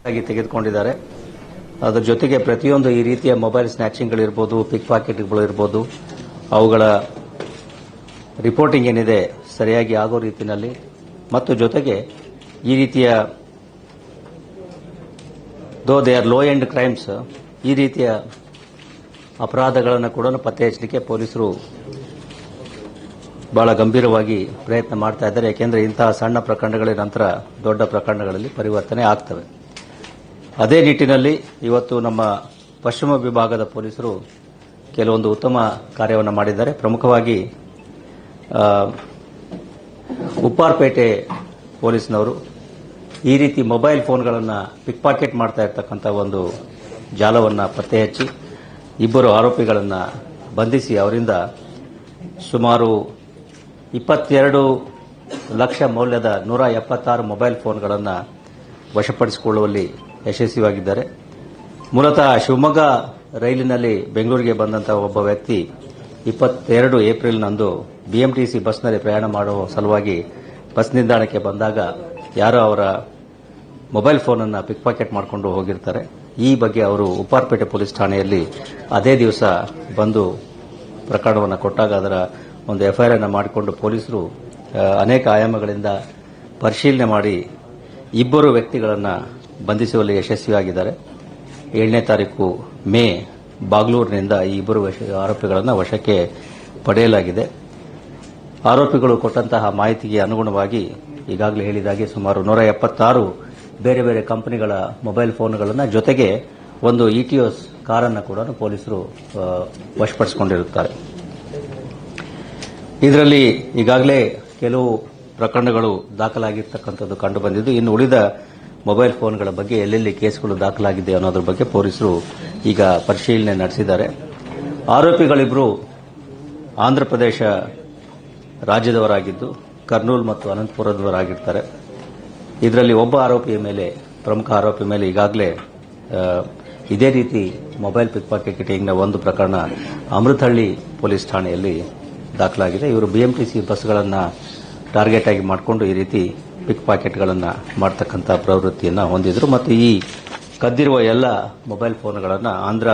ಆಗಿ ತೆಗೆದುಕೊಂಡಿದ್ದಾರೆ. ಅದರ ಜೊತೆಗೆ ಪ್ರತಿಯೊಂದು ಈ ರೀತಿಯ ಮೊಬೈಲ್ ಸ್ನ್ಯಾಚಿಂಗ್ಗಳಿರ್ಬೋದು, ಪಿಕ್ ಪಾಕೆಟ್ಗಳು ಇರ್ಬೋದು, ಅವುಗಳ ರಿಪೋರ್ಟಿಂಗ್ ಏನಿದೆ ಸರಿಯಾಗಿ ಆಗೋ ರೀತಿಯಲ್ಲಿ ಮತ್ತು ಜೊತೆಗೆ ಈ ರೀತಿಯ though they are low end crimes, ಈ ರೀತಿಯ ಅಪರಾಧಗಳನ್ನು ಕೂಡ ಪತ್ತೆ ಹಚ್ಚಲಿಕ್ಕೆ ಪೊಲೀಸರು ಬಹಳ ಗಂಭೀರವಾಗಿ ಪ್ರಯತ್ನ ಮಾಡ್ತಾ ಇದ್ದಾರೆ. ಯಾಕೆಂದರೆ ಇಂತಹ ಸಣ್ಣ ಪ್ರಕರಣಗಳ ನಂತರ ದೊಡ್ಡ ಪ್ರಕರಣಗಳಲ್ಲಿ ಪರಿವರ್ತನೆ ಆಗ್ತವೆ. ಅದೇ ನಿಟ್ಟಿನಲ್ಲಿ ಇವತ್ತು ನಮ್ಮ ಪಶ್ಚಿಮ ವಿಭಾಗದ ಪೊಲೀಸರು ಕೆಲವೊಂದು ಉತ್ತಮ ಕಾರ್ಯವನ್ನು ಮಾಡಿದ್ದಾರೆ. ಪ್ರಮುಖವಾಗಿ ಉಪ್ಪಾರಪೇಟೆ ಪೊಲೀಸ್ನವರು ಈ ರೀತಿ ಮೊಬೈಲ್ ಫೋನ್ಗಳನ್ನು ಪಿಕ್ ಪಾಕೆಟ್ ಮಾಡ್ತಾ ಇರ್ತಕ್ಕಂಥ ಒಂದು ಜಾಲವನ್ನು ಪತ್ತೆ ಹಚ್ಚಿ ಇಬ್ಬರು ಆರೋಪಿಗಳನ್ನು ಬಂಧಿಸಿ ಅವರಿಂದ ಸುಮಾರು 22 ಲಕ್ಷ ಮೌಲ್ಯದ 176 ಮೊಬೈಲ್ ಫೋನ್ಗಳನ್ನು ವಶಪಡಿಸಿಕೊಳ್ಳುವಲ್ಲಿ ಯಶಸ್ವಿಯಾಗಿದ್ದಾರೆ. ಮೂಲತಃ ಶಿವಮೊಗ್ಗ ರೈಲಿನಲ್ಲಿ ಬೆಂಗಳೂರಿಗೆ ಬಂದಂತಹ ಒಬ್ಬ ವ್ಯಕ್ತಿ 22 ಏಪ್ರಿಲ್ನಂದು ಬಿಎಂಟಿಸಿ ಬಸ್ನಲ್ಲಿ ಪ್ರಯಾಣ ಮಾಡುವ ಸಲುವಾಗಿ ಬಸ್ ನಿಲ್ದಾಣಕ್ಕೆ ಬಂದಾಗ ಯಾರೋ ಅವರ ಮೊಬೈಲ್ ಫೋನನ್ನು ಪಿಕ್ ಪಾಕೆಟ್ ಮಾಡಿಕೊಂಡು ಹೋಗಿರ್ತಾರೆ. ಈ ಬಗ್ಗೆ ಅವರು ಉಪ್ಪಾರಪೇಟೆ ಪೊಲೀಸ್ ಠಾಣೆಯಲ್ಲಿ ಅದೇ ದಿವಸ ಬಂದು ಪ್ರಕರಣವನ್ನು ಕೊಟ್ಟಾಗ ಅದರ ಒಂದು ಎಫ್ಐಆರ್ ಅನ್ನು ಮಾಡಿಕೊಂಡು ಪೊಲೀಸರು ಅನೇಕ ಆಯಾಮಗಳಿಂದ ಪರಿಶೀಲನೆ ಮಾಡಿ ಇಬ್ಬರು ವ್ಯಕ್ತಿಗಳನ್ನು ಬಂಧಿಸುವಲ್ಲಿ ಯಶಸ್ವಿಯಾಗಿದ್ದಾರೆ. 7ನೇ ತಾರೀಕು ಮೇ ಬಾಗ್ಲೂರಿನಿಂದ ಈ ಇಬ್ಬರು ಆರೋಪಿಗಳನ್ನು ವಶಕ್ಕೆ ಪಡೆಯಲಾಗಿದೆ. ಆರೋಪಿಗಳು ಕೊಟ್ಟಂತಹ ಮಾಹಿತಿಗೆ ಅನುಗುಣವಾಗಿ ಈಗಾಗಲೇ ಹೇಳಿದಾಗೆ ಸುಮಾರು 176 ಬೇರೆ ಬೇರೆ ಕಂಪನಿಗಳ ಮೊಬೈಲ್ ಫೋನ್ಗಳನ್ನು ಜೊತೆಗೆ ಒಂದು ಇಟಿಯೋಸ್ ಕಾರನ್ನು ಕೂಡ ಪೊಲೀಸರು ವಶಪಡಿಸಿಕೊಂಡಿರುತ್ತಾರೆ. ಇದರಲ್ಲಿ ಈಗಾಗಲೇ ಕೆಲವು ಪ್ರಕರಣಗಳು ದಾಖಲಾಗಿರ್ತಕ್ಕಂಥದ್ದು ಕಂಡುಬಂದಿದ್ದು, ಇನ್ನು ಉಳಿದ ಮೊಬೈಲ್ ಫೋನ್ಗಳ ಬಗ್ಗೆ ಎಲ್ಲೆಲ್ಲಿ ಕೇಸ್ಗಳು ದಾಖಲಾಗಿದೆ ಅನ್ನೋದ್ರ ಬಗ್ಗೆ ಪೊಲೀಸರು ಈಗ ಪರಿಶೀಲನೆ ನಡೆಸಿದ್ದಾರೆ. ಆರೋಪಿಗಳಿಬ್ಬರು ಆಂಧ್ರಪ್ರದೇಶ ರಾಜ್ಯದವರಾಗಿದ್ದು ಕರ್ನೂಲ್ ಮತ್ತು ಅನಂತಪುರದವರಾಗಿರ್ತಾರೆ. ಇದರಲ್ಲಿ ಒಬ್ಬ ಆರೋಪಿಯ ಮೇಲೆ, ಪ್ರಮುಖ ಆರೋಪಿ ಮೇಲೆ ಈಗಾಗಲೇ ಇದೇ ರೀತಿ ಮೊಬೈಲ್ ಪಿಕ್ ಪಾಕೆಟಿಂಗ್ನ ಒಂದು ಪ್ರಕರಣ ಅಮೃತಹಳ್ಳಿ ಪೊಲೀಸ್ ಠಾಣೆಯಲ್ಲಿ ದಾಖಲಾಗಿದೆ. ಇವರು ಬಿಎಂಟಿಸಿ ಬಸ್ಗಳನ್ನು ಟಾರ್ಗೆಟ್ ಆಗಿ ಮಾಡಿಕೊಂಡು ಈ ರೀತಿ ಪಿಕ್ ಪಾಕೆಟ್ಗಳನ್ನು ಮಾಡತಕ್ಕಂಥ ಪ್ರವೃತ್ತಿಯನ್ನು ಹೊಂದಿದ್ರು ಮತ್ತು ಈ ಕದ್ದಿರುವ ಎಲ್ಲ ಮೊಬೈಲ್ ಫೋನ್ಗಳನ್ನು ಆಂಧ್ರ